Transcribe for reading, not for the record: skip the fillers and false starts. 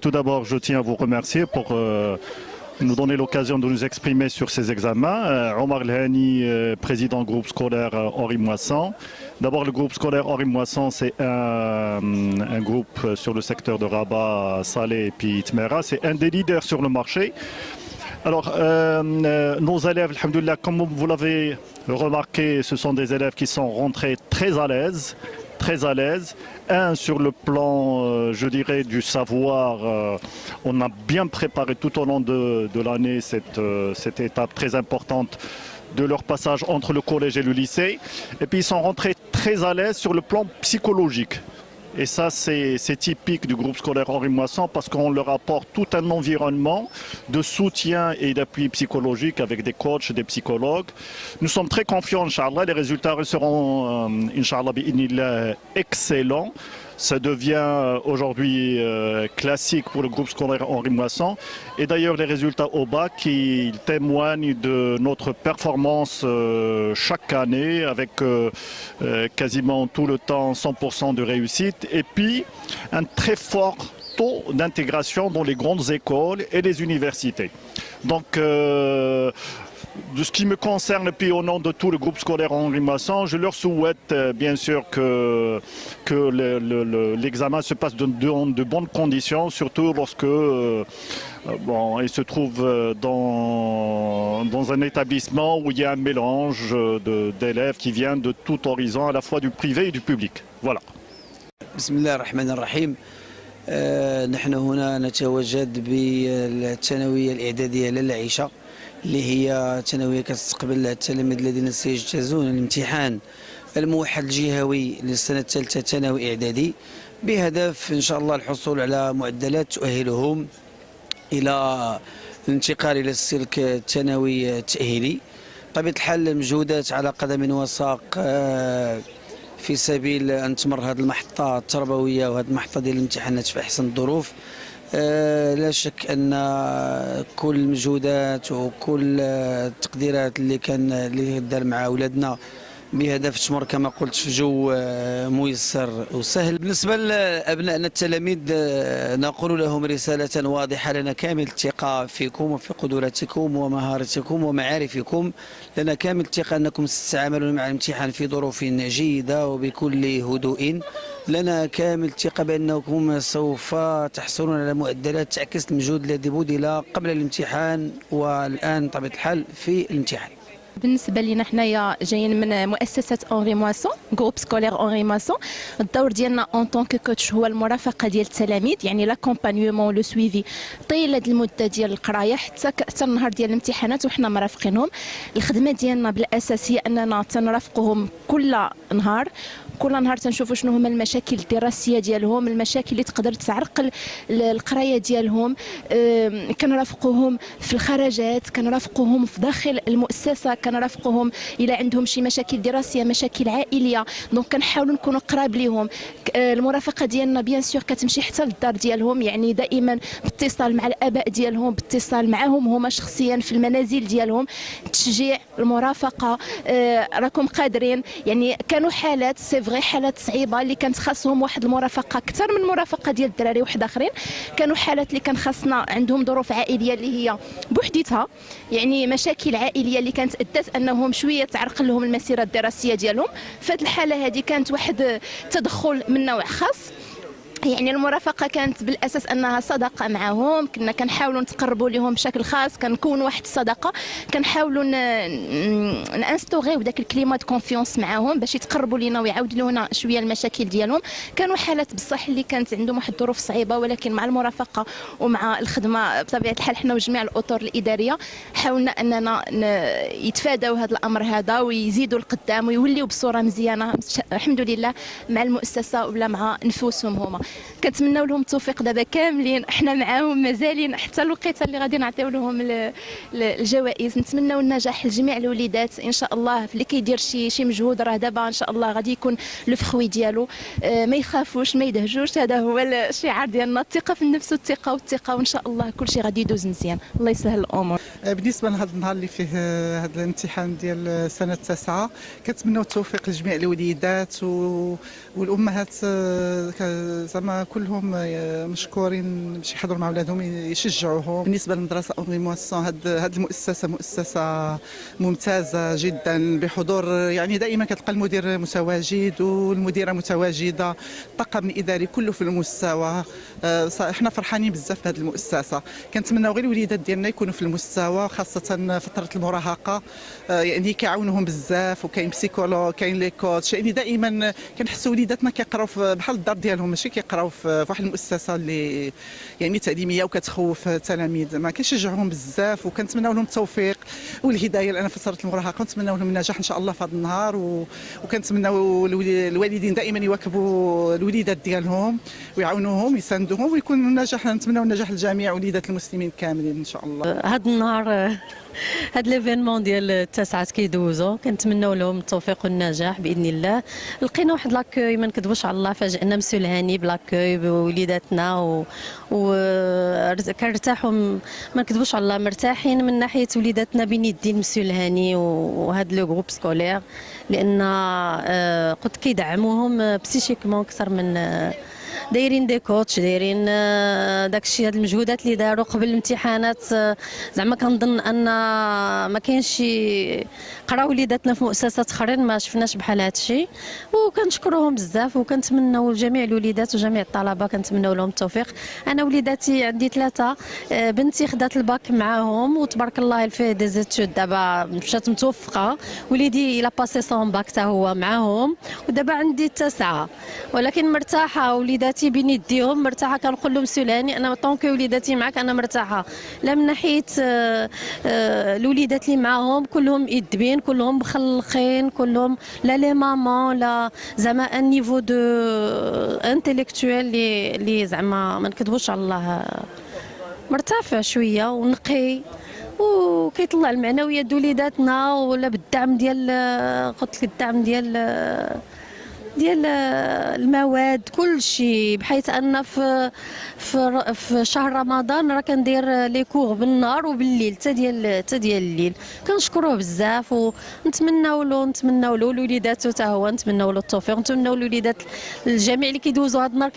tout d'abord, je tiens à vous remercier pour nous donner l'occasion de nous exprimer sur ces examens. Omar Elhani, président groupe scolaire Henri Moissan. D'abord, le groupe scolaire Henri Moissan, c'est un groupe sur le secteur de Rabat, Salé et puis Tmera. C'est un des leaders sur le marché. Alors, nos élèves, alhamdoulilah, comme vous l'avez remarqué, ce sont des élèves qui sont rentrés très à l'aise. Sur le plan, je dirais, du savoir, on a bien préparé tout au long de l'année cette étape très importante de leur passage entre le collège et le lycée. Et puis ils sont rentrés très à l'aise sur le plan psychologique. Et ça, c'est typique du groupe scolaire Henri Moissan parce qu'on leur apporte tout un environnement de soutien et d'appui psychologique avec des coachs, des psychologues. Nous sommes très confiants, Inch'Allah. Les résultats seront, Inch'Allah, excellents. Ça devient aujourd'hui classique pour le groupe scolaire Henri Moissan. Et d'ailleurs, les résultats au bac qui témoignent de notre performance chaque année avec quasiment tout le temps 100% de réussite. Et puis, un très fort taux d'intégration dans les grandes écoles et les universités. Donc, de ce qui me concerne, puis au nom de tout le groupe scolaire Henri Moissan, je leur souhaite bien sûr que l'examen se passe dans de bonnes conditions, surtout lorsque ils se trouvent dans un établissement où il y a un mélange d'élèves qui viennent de tout horizon, à la fois du privé et du public. Voilà. Bismillah ar-Rahman ar-Rahim. نحن هنا نتواجد بالثانوية الإعدادية للعيشة اللي هي ثانوية كتستقبل التلاميذ الذين سيجتازون الامتحان الموحد الجهوي للسنة الثالثة ثانوي إعدادي بهدف إن شاء الله الحصول على معدلات تؤهلهم إلى الانتقال إلى السلك الثانوي التأهيلي. بطبيعة الحال المجهودات على قدم وساق في سبيل أن تمر هذه المحطة التربوية وهذه المحطة ديال الامتحانات في أحسن الظروف. لا شك أن كل المجهودات وكل التقديرات اللي دار مع أولادنا بهدف تمر كما قلت في جو ميسر وسهل. بالنسبة لأبنائنا التلاميذ نقول لهم رسالة واضحة: لنا كامل الثقة فيكم وفي قدراتكم ومهارتكم ومعارفكم. لنا كامل الثقة أنكم ستتعاملون مع الامتحان في ظروف جيدة وبكل هدوء. لنا كامل الثقة بأنكم سوف تحصلون على معدلات تعكس المجهود الذي بذل قبل الامتحان والآن بطبيعة الحال في الامتحان. بالنسبه لنا حنايا جايين من مؤسسه اونري مواسون جروب سكولير اونري مواسون. الدور ديالنا اون طونك كوتش هو المرافقه ديال التلاميذ، يعني لاكومبانيومون لو سويفي طيله المده ديال القرايه حتى النهار ديال الامتحانات وحنا مرافقينهم. الخدمه ديالنا بالاساس هي اننا تنرافقوهم كل نهار تنشوفوا شنو هما المشاكل الدراسيه ديالهم، المشاكل اللي تقدر تعرقل القرايه ديالهم. كنرافقوهم في الخرجات، كنرافقوهم في داخل المؤسسه، كنرافقوهم الى عندهم شي مشاكل دراسيه، مشاكل عائليه. دونك كنحاولوا نكونوا قراب ليهم. المرافقه ديالنا بيان سور كتمشي حتى للدار ديالهم، يعني دائما باتصال مع الاباء ديالهم، باتصال معهم هما شخصيا في المنازل ديالهم، تشجيع، المرافقه. راكم قادرين، يعني كانوا حالات غير حالات صعيبه اللي كانت خاصهم واحد المرافقه اكثر من المرافقه ديال الدراري واحد اخرين. كانوا حالات اللي كان خاصنا عندهم ظروف عائليه اللي هي بوحديتها، يعني مشاكل عائليه اللي كانت ادت انهم شويه تعرقل لهم المسيره الدراسيه ديالهم. فهاد الحاله هذه كانت واحد تدخل من نوع خاص. يعني المرافقه كانت بالاساس انها صداقه معهم، كنا كنحاولوا نتقربوا لهم بشكل خاص، كنكون واحد الصداقه، كنحاولوا نانستوغيو داك الكليما دو كونفيونس معاهم باش يتقربوا لينا ويعاودوا لنا شويه المشاكل ديالهم. كانوا حالات بصح اللي كانت عندهم واحد الظروف صعيبه، ولكن مع المرافقه ومع الخدمه بطبيعه الحال حنا وجميع الاطر الاداريه حاولنا اننا يتفادوا هذا الامر هذا ويزيدوا القدام ويوليوا بصوره مزيانه الحمد لله مع المؤسسه ولا مع نفوسهم هما. كنتمناو لهم التوفيق دابا كاملين، حنا معاهم مازالين حتى الوقيته اللي غادي نعطيو لهم الجوائز. نتمناو النجاح لجميع الوليدات ان شاء الله. اللي كيدير شي مجهود راه دابا ان شاء الله غادي يكون لو فخوي ديالو. ما يخافوش، ما يدهجوش، هذا هو الشعار ديالنا: الثقه في النفس والثقه، وان شاء الله كل شيء غادي يدوز مزيان. الله يسهل الامور. بالنسبه لهذا النهار اللي فيه هذا الامتحان ديال السنه التاسعه، كنتمناو التوفيق لجميع الوليدات والامهات. زعما زعما كلهم مشكورين باش يحضروا مع اولادهم يشجعوهم. بالنسبه للمدرسه اونغي مواسون، هاد المؤسسه مؤسسه ممتازه جدا بحضور، يعني دائما كتلقى المدير متواجد والمديره متواجده، الطاقم الاداري كله في المستوى. احنا فرحانين بزاف بهذه المؤسسه، كنتمناو غير الوليدات ديالنا يكونوا في المستوى، خاصه فتره المراهقه. يعني كيعاونوهم بزاف، وكاين بسيكولوج، كاين لي كوتش، يعني دائما كنحسوا وليداتنا كيقراو بحال الدار ديالهم، ماشي كيقراو في واحد المؤسسه اللي يعني تعليميه وكتخوف التلاميذ. ما كنشجعوهم بزاف وكنتمناو لهم التوفيق والهدايه لان في فتره المراهقه، ونتمناو لهم النجاح ان شاء الله في هذا النهار. وكنتمناو الوالدين دائما يواكبوا الوليدات ديالهم ويعاونوهم ويساندوهم، ويكون النجاح، نتمناو النجاح لجميع وليدات المسلمين كاملين ان شاء الله. هذا النهار هاد ليفينمون ديال التاسعات كيدوزو، كنتمناو لهم التوفيق والنجاح باذن الله. لقينا واحد لاكوي ما نكذبوش على الله، فاجئنا مسيو الهاني بلاكوي بوليداتنا كنرتاحوا، ما نكذبوش على الله، مرتاحين من ناحيه وليداتنا بين يدين مسيو الهاني وهذا لو جروب سكولير، لان قد كيدعموهم بسيشيكمون اكثر من دايرين دي كوتش، دايرين داكشي. هاد المجهودات اللي داروا قبل الامتحانات، زعما كنظن ان ما كاينش قراو وليداتنا في مؤسسات اخرين ما شفناش بحال هادشي، وكنشكروهم بزاف. وكنتمناو لجميع الوليدات وجميع الطلبه كنتمناو لهم التوفيق. انا وليداتي عندي 3، بنتي خدات الباك معاهم وتبارك الله الفيه دي زيتود، دابا مشات متوفقه. وليدي الى باسي سون باك حتى هو معاهم، ودابا عندي 9، ولكن مرتاحه. وليداتي بين يديهم مرتاحه، كنقول لهم سولاني انا طونكي وليداتي معاك انا مرتاحه، لا من ناحيه الوليدات اللي معاهم كلهم ادبين، كلهم مخلقين، كلهم لا لي مامون لا زعما ان نيفو دو انتيليكتويل اللي زعما ما نكذبوش على الله مرتفع شويه ونقي، وكيطلع المعنويات ديال وليداتنا، ولا بالدعم ديال قلت لك الدعم ديال المواد كل شيء، بحيث ان في شهر رمضان راه كندير لي كور بالنهار وبالليل حتى ديال الليل. كنشكروه بزاف ونتمناو له الوليدات حتى هو، نتمناو له التوفيق، نتمناو الوليدات الجميع اللي كيدوزوا هذا النهار.